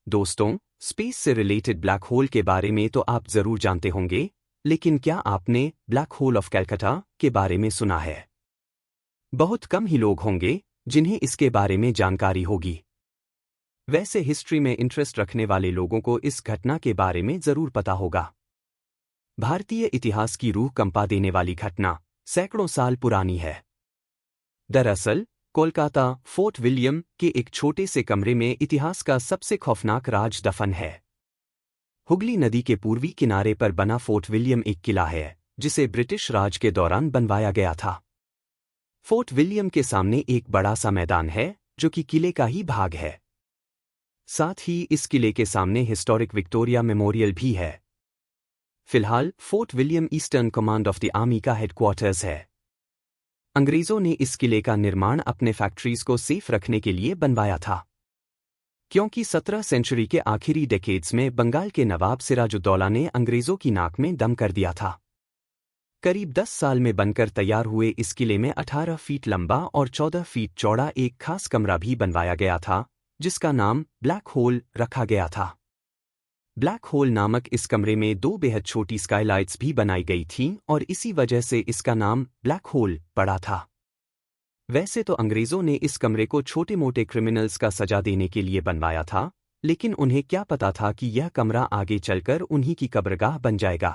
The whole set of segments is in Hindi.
दोस्तों, स्पेस से रिलेटेड ब्लैक होल के बारे में तो आप जरूर जानते होंगे, लेकिन क्या आपने ब्लैक होल ऑफ कैलकाटा के बारे में सुना है? बहुत कम ही लोग होंगे जिन्हें इसके बारे में जानकारी होगी। वैसे हिस्ट्री में इंटरेस्ट रखने वाले लोगों को इस घटना के बारे में जरूर पता होगा। भारतीय इतिहास की रूह कंपा देने वाली घटना सैकड़ों साल पुरानी है। दरअसल, कोलकाता फोर्ट विलियम के एक छोटे से कमरे में इतिहास का सबसे खौफनाक राज दफन है। हुगली नदी के पूर्वी किनारे पर बना फोर्ट विलियम एक किला है जिसे ब्रिटिश राज के दौरान बनवाया गया था। फोर्ट विलियम के सामने एक बड़ा सा मैदान है जो कि किले का ही भाग है। साथ ही इस किले के सामने हिस्टोरिक विक्टोरिया मेमोरियल भी है। फिलहाल fort William eastern command of the army का हेडक्वार्टर्स है। अंग्रेजों ने इस किले का निर्माण अपने फैक्ट्रीज को सेफ रखने के लिए बनवाया था, क्योंकि 17 सेंचुरी के आखिरी डेकेड्स में बंगाल के नवाब सिराजुद्दौला ने अंग्रेजों की नाक में दम कर दिया था। करीब 10 साल में बनकर तैयार हुए इस किले में 18 फीट लंबा और 14 फीट चौड़ा एक खास कमरा भी बनवाया गया था, जिसका नाम ब्लैक होल रखा गया था। ब्लैक होल नामक इस कमरे में 2 बेहद छोटी स्काईलाइट्स भी बनाई गई थीं और इसी वजह से इसका नाम ब्लैक होल पड़ा था। वैसे तो अंग्रेजों ने इस कमरे को छोटे मोटे क्रिमिनल्स का सजा देने के लिए बनवाया था, लेकिन उन्हें क्या पता था कि यह कमरा आगे चलकर उन्हीं की कब्रगाह बन जाएगा।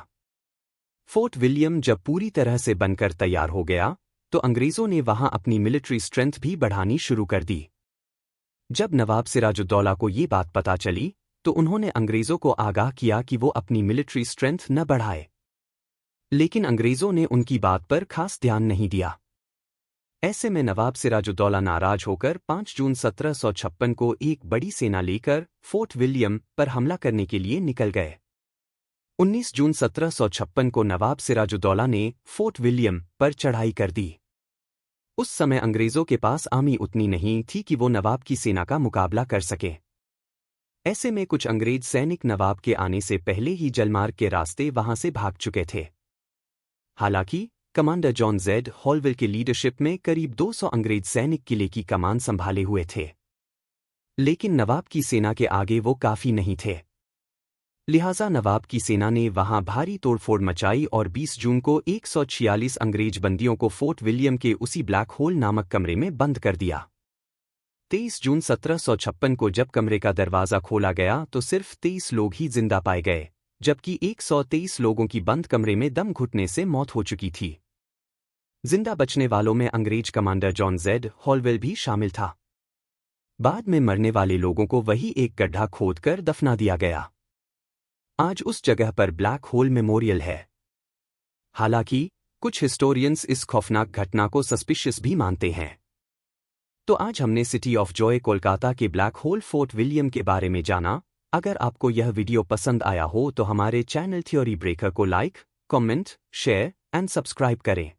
फोर्ट विलियम जब पूरी तरह से बनकर तैयार हो गया, तो अंग्रेजों ने वहां अपनी मिलिट्री स्ट्रेंथ भी बढ़ानी शुरू कर दी। जब नवाब सिराजुद्दौला को ये बात पता चली, तो उन्होंने अंग्रेजों को आगाह किया कि वो अपनी मिलिट्री स्ट्रेंथ न बढ़ाए। लेकिन अंग्रेजों ने उनकी बात पर खास ध्यान नहीं दिया। ऐसे में नवाब सिराजुद्दौला नाराज होकर 5 जून 1756 को एक बड़ी सेना लेकर फोर्ट विलियम पर हमला करने के लिए निकल गए। 19 जून 1756 को नवाब सिराजुद्दौला ने फोर्ट विलियम पर चढ़ाई कर दी। उस समय अंग्रेजों के पास आर्मी उतनी नहीं थी कि वो नवाब की सेना का मुकाबला कर सके। ऐसे में कुछ अंग्रेज सैनिक नवाब के आने से पहले ही जलमार्ग के रास्ते वहां से भाग चुके थे। हालांकि कमांडर जॉन जेड हॉलवेल के लीडरशिप में करीब 200 अंग्रेज सैनिक किले की कमान संभाले हुए थे, लेकिन नवाब की सेना के आगे वो काफी नहीं थे। लिहाजा नवाब की सेना ने वहां भारी तोड़फोड़ मचाई और 20 जून को 146 अंग्रेज बंदियों को फोर्ट विलियम के उसी ब्लैक होल नामक कमरे में बंद कर दिया। 23 जून 1756 को जब कमरे का दरवाज़ा खोला गया तो सिर्फ 23 लोग ही जिंदा पाए गए, जबकि 123 लोगों की बंद कमरे में दम घुटने से मौत हो चुकी थी। जिंदा बचने वालों में अंग्रेज कमांडर जॉन जेड हॉलवेल भी शामिल था। बाद में मरने वाले लोगों को वही एक गड्ढा खोदकर दफना दिया गया। आज उस जगह पर ब्लैक होल मेमोरियल है। हालांकि कुछ हिस्टोरियंस इस खौफनाक घटना को सस्पिशियस भी मानते हैं। तो आज हमने सिटी ऑफ जॉय कोलकाता के ब्लैक होल फोर्ट विलियम के बारे में जाना। अगर आपको यह वीडियो पसंद आया हो तो हमारे चैनल थ्योरी ब्रेकर को like, comment, share and subscribe करें।